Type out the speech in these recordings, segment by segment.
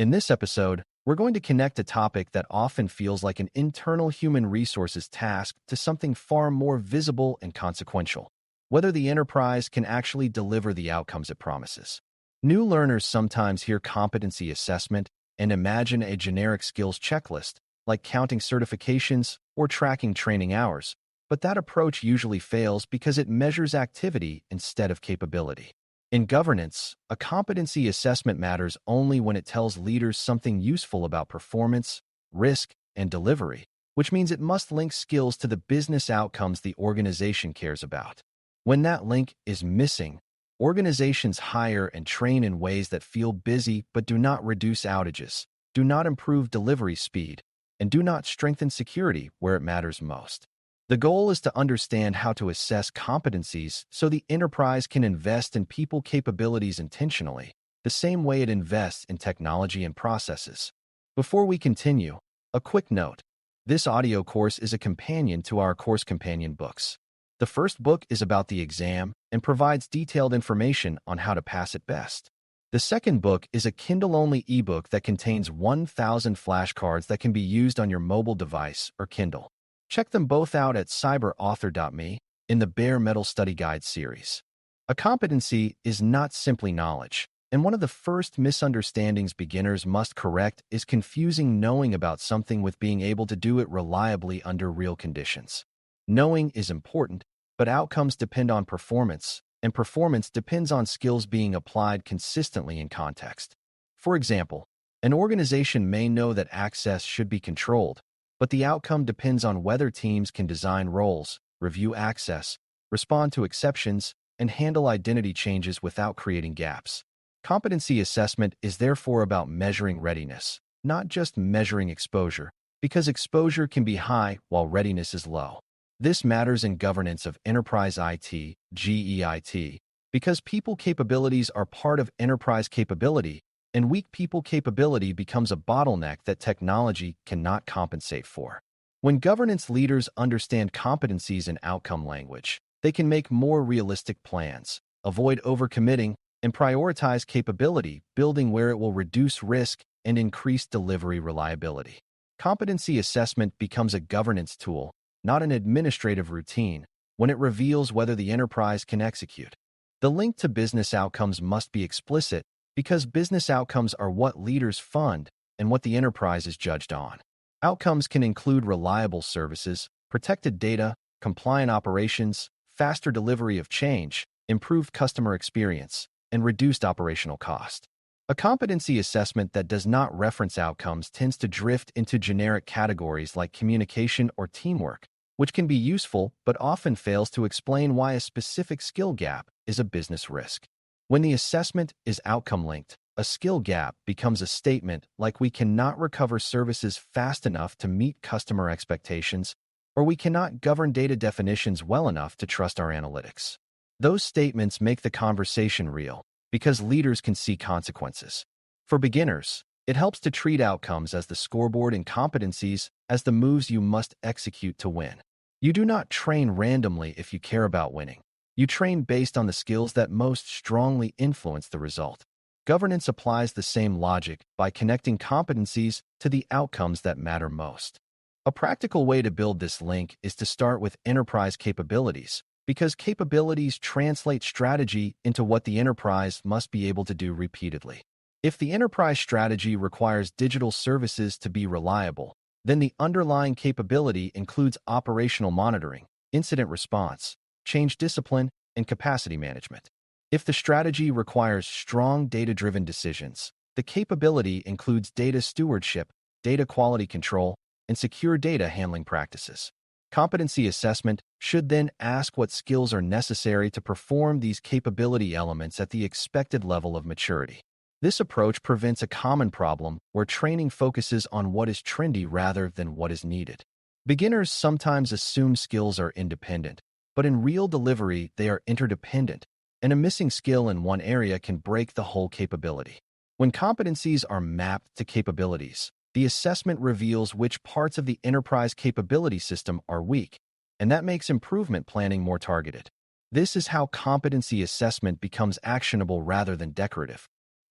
In this episode, we're going to connect a topic that often feels like an internal human resources task to something far more visible and consequential: whether the enterprise can actually deliver the outcomes it promises. New learners sometimes hear competency assessment and imagine a generic skills checklist, like counting certifications or tracking training hours, but that approach usually fails because it measures activity instead of capability. In governance, a competency assessment matters only when it tells leaders something useful about performance, risk, and delivery, which means it must link skills to the business outcomes the organization cares about. When that link is missing, organizations hire and train in ways that feel busy but do not reduce outages, do not improve delivery speed, and do not strengthen security where it matters most. The goal is to understand how to assess competencies so the enterprise can invest in people capabilities intentionally, the same way it invests in technology and processes. Before we continue, a quick note. This audio course is a companion to our course companion books. The first book is about the exam and provides detailed information on how to pass it best. The second book is a Kindle-only ebook that contains 1,000 flashcards that can be used on your mobile device or Kindle. Check them both out at Cyber.Author.me in the Bare Metal Study Guide series. A competency is not simply knowledge, and one of the first misunderstandings beginners must correct is confusing knowing about something with being able to do it reliably under real conditions. Knowing is important, but outcomes depend on performance, and performance depends on skills being applied consistently in context. For example, an organization may know that access should be controlled, but the outcome depends on whether teams can design roles, review access, respond to exceptions, and handle identity changes without creating gaps. Competency assessment is therefore about measuring readiness, not just measuring exposure, because exposure can be high while readiness is low. This matters in governance of enterprise IT, GEIT, because people capabilities are part of enterprise capability, and weak people capability becomes a bottleneck that technology cannot compensate for. When governance leaders understand competencies in outcome language, they can make more realistic plans, avoid overcommitting, and prioritize capability building where it will reduce risk and increase delivery reliability. Competency assessment becomes a governance tool, not an administrative routine, when it reveals whether the enterprise can execute. The link to business outcomes must be explicit, because business outcomes are what leaders fund and what the enterprise is judged on. Outcomes can include reliable services, protected data, compliant operations, faster delivery of change, improved customer experience, and reduced operational cost. A competency assessment that does not reference outcomes tends to drift into generic categories like communication or teamwork, which can be useful but often fails to explain why a specific skill gap is a business risk. When the assessment is outcome-linked, a skill gap becomes a statement like we cannot recover services fast enough to meet customer expectations, or we cannot govern data definitions well enough to trust our analytics. Those statements make the conversation real, because leaders can see consequences. For beginners, it helps to treat outcomes as the scoreboard and competencies as the moves you must execute to win. You do not train randomly if you care about winning. You train based on the skills that most strongly influence the result. Governance applies the same logic by connecting competencies to the outcomes that matter most. A practical way to build this link is to start with enterprise capabilities, because capabilities translate strategy into what the enterprise must be able to do repeatedly. If the enterprise strategy requires digital services to be reliable, then the underlying capability includes operational monitoring, incident response, change discipline, and capacity management. If the strategy requires strong data-driven decisions, the capability includes data stewardship, data quality control, and secure data handling practices. Competency assessment should then ask what skills are necessary to perform these capability elements at the expected level of maturity. This approach prevents a common problem where training focuses on what is trendy rather than what is needed. Beginners sometimes assume skills are independent, but in real delivery, they are interdependent, and a missing skill in one area can break the whole capability. When competencies are mapped to capabilities, the assessment reveals which parts of the enterprise capability system are weak, and that makes improvement planning more targeted. This is how competency assessment becomes actionable rather than decorative.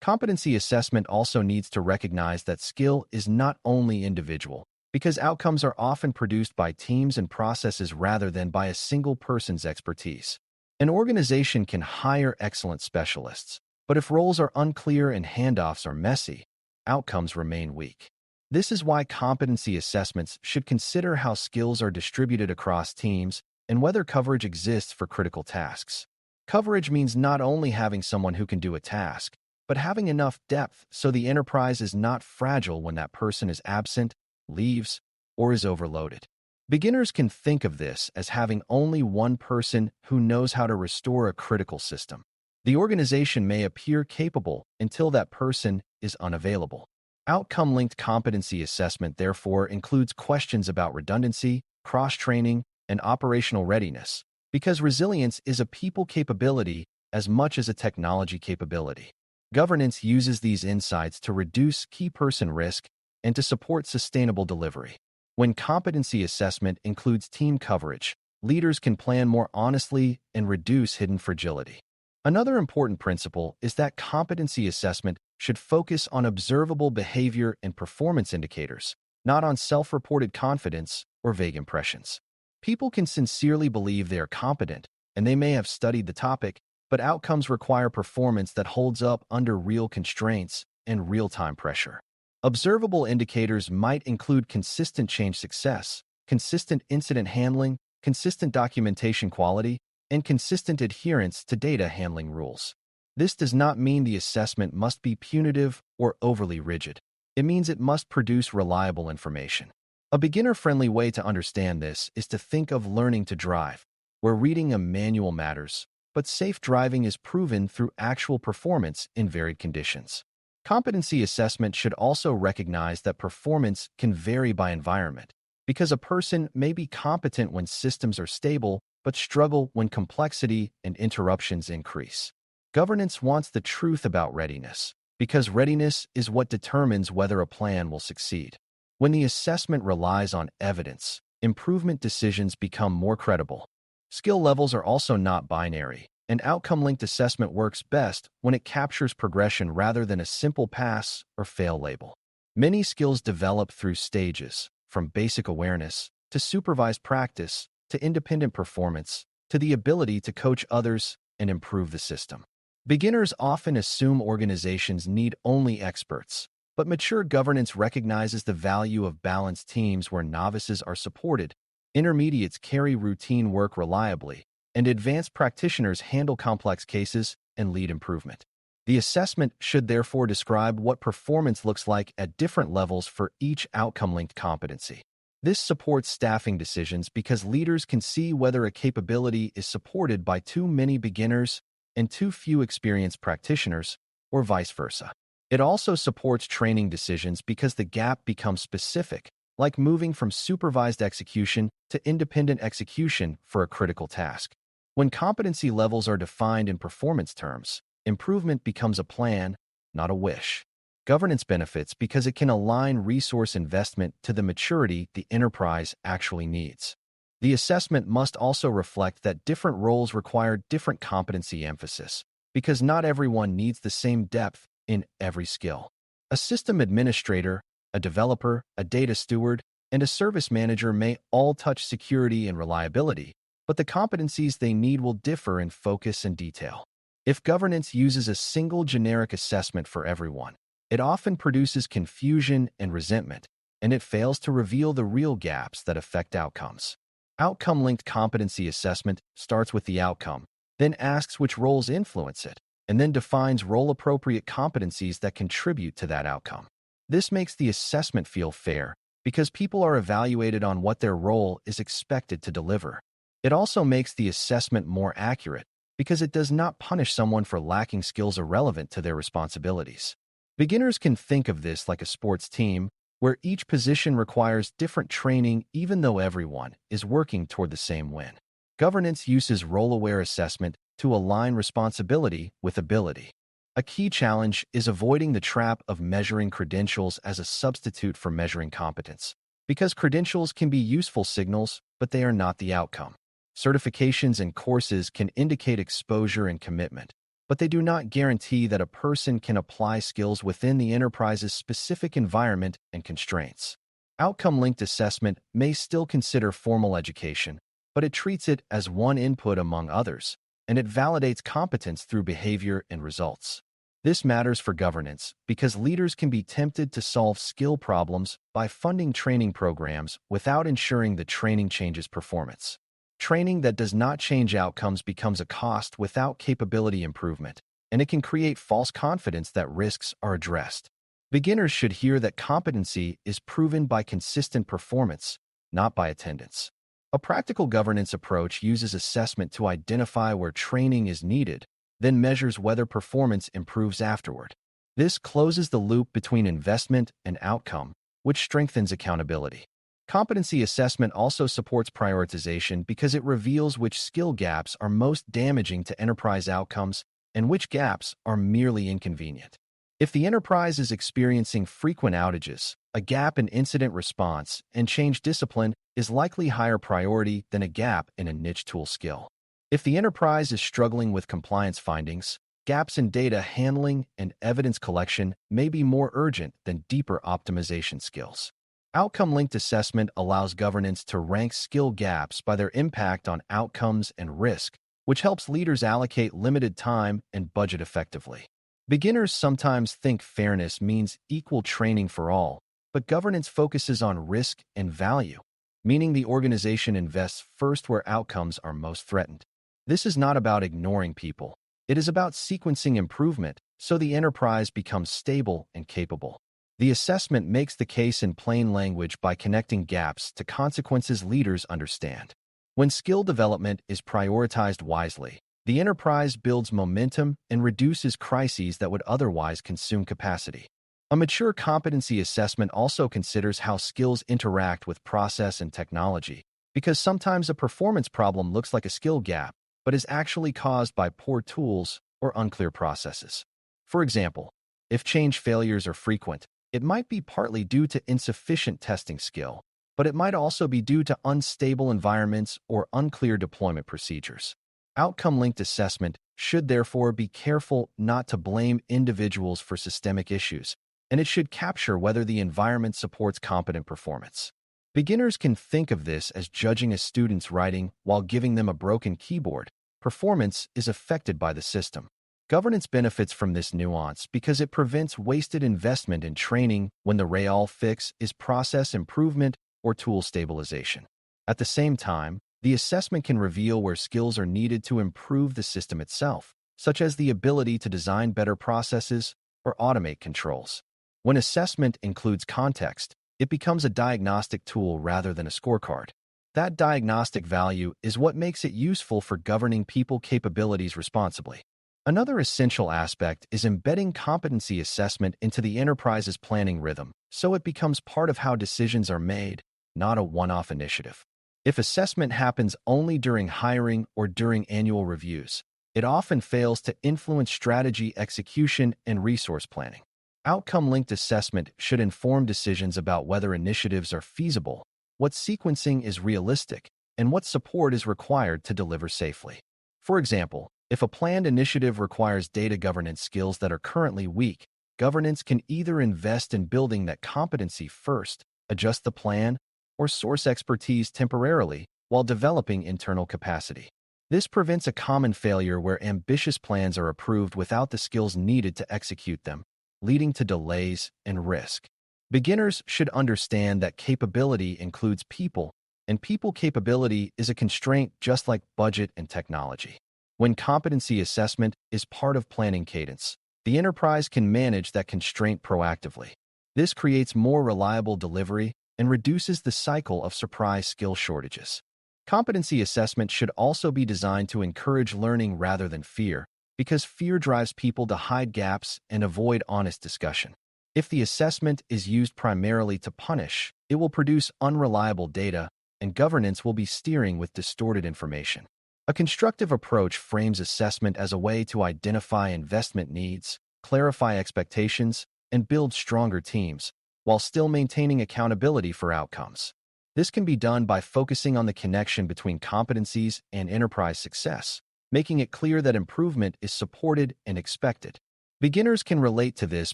Competency assessment also needs to recognize that skill is not only individual, because outcomes are often produced by teams and processes rather than by a single person's expertise. An organization can hire excellent specialists, but if roles are unclear and handoffs are messy, outcomes remain weak. This is why competency assessments should consider how skills are distributed across teams and whether coverage exists for critical tasks. Coverage means not only having someone who can do a task, but having enough depth so the enterprise is not fragile when that person is absent, leaves, or is overloaded. Beginners can think of this as having only one person who knows how to restore a critical system. The organization may appear capable until that person is unavailable. Outcome-linked competency assessment therefore includes questions about redundancy, cross-training, and operational readiness, because resilience is a people capability as much as a technology capability. Governance uses these insights to reduce key person risk and to support sustainable delivery. When competency assessment includes team coverage, leaders can plan more honestly and reduce hidden fragility. Another important principle is that competency assessment should focus on observable behavior and performance indicators, not on self-reported confidence or vague impressions. People can sincerely believe they are competent, and they may have studied the topic, but outcomes require performance that holds up under real constraints and real-time pressure. Observable indicators might include consistent change success, consistent incident handling, consistent documentation quality, and consistent adherence to data handling rules. This does not mean the assessment must be punitive or overly rigid. It means it must produce reliable information. A beginner-friendly way to understand this is to think of learning to drive, where reading a manual matters, but safe driving is proven through actual performance in varied conditions. Competency assessment should also recognize that performance can vary by environment, because a person may be competent when systems are stable, but struggle when complexity and interruptions increase. Governance wants the truth about readiness, because readiness is what determines whether a plan will succeed. When the assessment relies on evidence, improvement decisions become more credible. Skill levels are also not binary, and outcome-linked assessment works best when it captures progression rather than a simple pass or fail label. Many skills develop through stages, from basic awareness to supervised practice to independent performance to the ability to coach others and improve the system. Beginners often assume organizations need only experts, but mature governance recognizes the value of balanced teams where novices are supported, intermediates carry routine work reliably, and advanced practitioners handle complex cases and lead improvement. The assessment should therefore describe what performance looks like at different levels for each outcome-linked competency. This supports staffing decisions because leaders can see whether a capability is supported by too many beginners and too few experienced practitioners, or vice versa. It also supports training decisions because the gap becomes specific, like moving from supervised execution to independent execution for a critical task. When competency levels are defined in performance terms, improvement becomes a plan, not a wish. Governance benefits because it can align resource investment to the maturity the enterprise actually needs. The assessment must also reflect that different roles require different competency emphasis, because not everyone needs the same depth in every skill. A system administrator, a developer, a data steward, and a service manager may all touch security and reliability, but the competencies they need will differ in focus and detail. If governance uses a single generic assessment for everyone, it often produces confusion and resentment, and it fails to reveal the real gaps that affect outcomes. Outcome-linked competency assessment starts with the outcome, then asks which roles influence it, and then defines role-appropriate competencies that contribute to that outcome. This makes the assessment feel fair because people are evaluated on what their role is expected to deliver. It also makes the assessment more accurate because it does not punish someone for lacking skills irrelevant to their responsibilities. Beginners can think of this like a sports team, where each position requires different training even though everyone is working toward the same win. Governance uses role-aware assessment to align responsibility with ability. A key challenge is avoiding the trap of measuring credentials as a substitute for measuring competence, because credentials can be useful signals, but they are not the outcome. Certifications and courses can indicate exposure and commitment, but they do not guarantee that a person can apply skills within the enterprise's specific environment and constraints. Outcome-linked assessment may still consider formal education, but it treats it as one input among others, and it validates competence through behavior and results. This matters for governance because leaders can be tempted to solve skill problems by funding training programs without ensuring the training changes performance. Training that does not change outcomes becomes a cost without capability improvement, and it can create false confidence that risks are addressed. Beginners should hear that competency is proven by consistent performance, not by attendance. A practical governance approach uses assessment to identify where training is needed, then measures whether performance improves afterward. This closes the loop between investment and outcome, which strengthens accountability. Competency assessment also supports prioritization because it reveals which skill gaps are most damaging to enterprise outcomes and which gaps are merely inconvenient. If the enterprise is experiencing frequent outages, a gap in incident response and change discipline is likely higher priority than a gap in a niche tool skill. If the enterprise is struggling with compliance findings, gaps in data handling and evidence collection may be more urgent than deeper optimization skills. Outcome-linked assessment allows governance to rank skill gaps by their impact on outcomes and risk, which helps leaders allocate limited time and budget effectively. Beginners sometimes think fairness means equal training for all, but governance focuses on risk and value, meaning the organization invests first where outcomes are most threatened. This is not about ignoring people. It is about sequencing improvement so the enterprise becomes stable and capable. The assessment makes the case in plain language by connecting gaps to consequences leaders understand. When skill development is prioritized wisely, the enterprise builds momentum and reduces crises that would otherwise consume capacity. A mature competency assessment also considers how skills interact with process and technology, because sometimes a performance problem looks like a skill gap, but is actually caused by poor tools or unclear processes. For example, if change failures are frequent, it might be partly due to insufficient testing skill, but it might also be due to unstable environments or unclear deployment procedures. Outcome-linked assessment should therefore be careful not to blame individuals for systemic issues, and it should capture whether the environment supports competent performance. Beginners can think of this as judging a student's writing while giving them a broken keyboard. Performance is affected by the system. Governance benefits from this nuance because it prevents wasted investment in training when the real fix is process improvement or tool stabilization. At the same time, the assessment can reveal where skills are needed to improve the system itself, such as the ability to design better processes or automate controls. When assessment includes context, it becomes a diagnostic tool rather than a scorecard. That diagnostic value is what makes it useful for governing people capabilities responsibly. Another essential aspect is embedding competency assessment into the enterprise's planning rhythm, so it becomes part of how decisions are made, not a one-off initiative. If assessment happens only during hiring or during annual reviews, it often fails to influence strategy execution and resource planning. Outcome-linked assessment should inform decisions about whether initiatives are feasible, what sequencing is realistic, and what support is required to deliver safely. For example, if a planned initiative requires data governance skills that are currently weak, governance can either invest in building that competency first, adjust the plan, or source expertise temporarily while developing internal capacity. This prevents a common failure where ambitious plans are approved without the skills needed to execute them, leading to delays and risk. Beginners should understand that capability includes people, and people capability is a constraint just like budget and technology. When competency assessment is part of planning cadence, the enterprise can manage that constraint proactively. This creates more reliable delivery and reduces the cycle of surprise skill shortages. Competency assessment should also be designed to encourage learning rather than fear, because fear drives people to hide gaps and avoid honest discussion. If the assessment is used primarily to punish, it will produce unreliable data, and governance will be steering with distorted information. A constructive approach frames assessment as a way to identify investment needs, clarify expectations, and build stronger teams, while still maintaining accountability for outcomes. This can be done by focusing on the connection between competencies and enterprise success, making it clear that improvement is supported and expected. Beginners can relate to this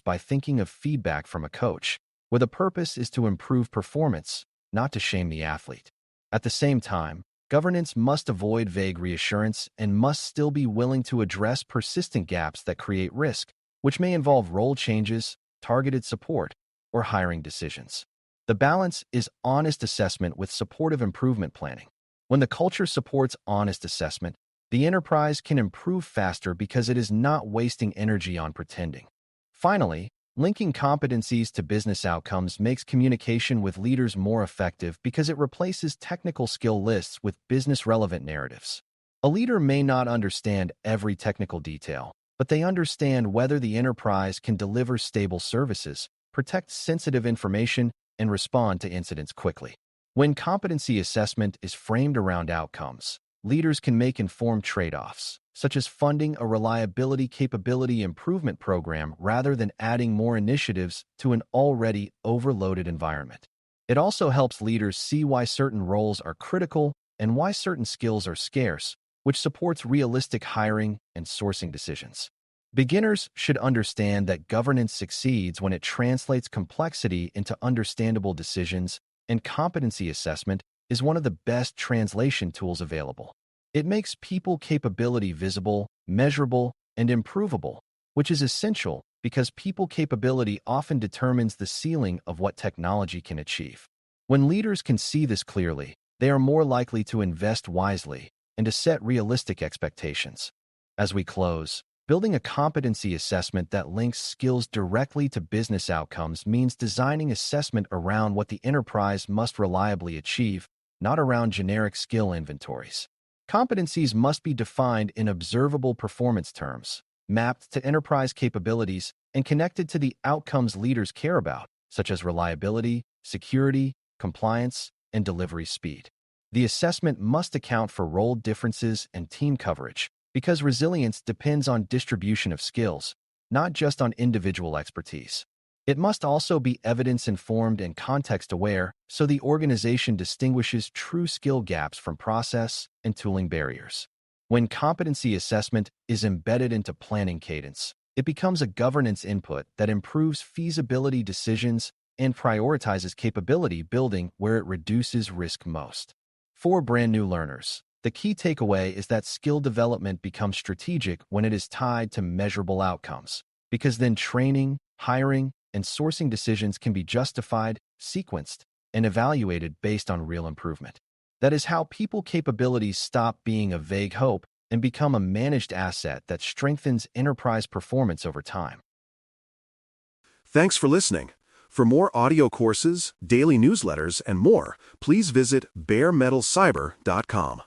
by thinking of feedback from a coach, where the purpose is to improve performance, not to shame the athlete. At the same time, governance must avoid vague reassurance and must still be willing to address persistent gaps that create risk, which may involve role changes, targeted support, or hiring decisions. The balance is honest assessment with supportive improvement planning. When the culture supports honest assessment, the enterprise can improve faster because it is not wasting energy on pretending. Finally, linking competencies to business outcomes makes communication with leaders more effective because it replaces technical skill lists with business-relevant narratives. A leader may not understand every technical detail, but they understand whether the enterprise can deliver stable services, protect sensitive information, and respond to incidents quickly. When competency assessment is framed around outcomes, leaders can make informed trade-offs, such as funding a reliability capability improvement program rather than adding more initiatives to an already overloaded environment. It also helps leaders see why certain roles are critical and why certain skills are scarce, which supports realistic hiring and sourcing decisions. Beginners should understand that governance succeeds when it translates complexity into understandable decisions, and competency assessment is one of the best translation tools available. It makes people capability visible, measurable, and improvable, which is essential because people capability often determines the ceiling of what technology can achieve. When leaders can see this clearly, they are more likely to invest wisely and to set realistic expectations. As we close, building a competency assessment that links skills directly to business outcomes means designing assessment around what the enterprise must reliably achieve, not around generic skill inventories. Competencies must be defined in observable performance terms, mapped to enterprise capabilities, and connected to the outcomes leaders care about, such as reliability, security, compliance, and delivery speed. The assessment must account for role differences and team coverage, because resilience depends on distribution of skills, not just on individual expertise. It must also be evidence-informed and context-aware so the organization distinguishes true skill gaps from process and tooling barriers. When competency assessment is embedded into planning cadence, it becomes a governance input that improves feasibility decisions and prioritizes capability building where it reduces risk most. For brand new learners, the key takeaway is that skill development becomes strategic when it is tied to measurable outcomes, because then training, hiring, and sourcing decisions can be justified, sequenced, and evaluated based on real improvement. That is how people capabilities stop being a vague hope and become a managed asset that strengthens enterprise performance over time. Thanks for listening. For more audio courses, daily newsletters, and more, please visit BareMetalCyber.com.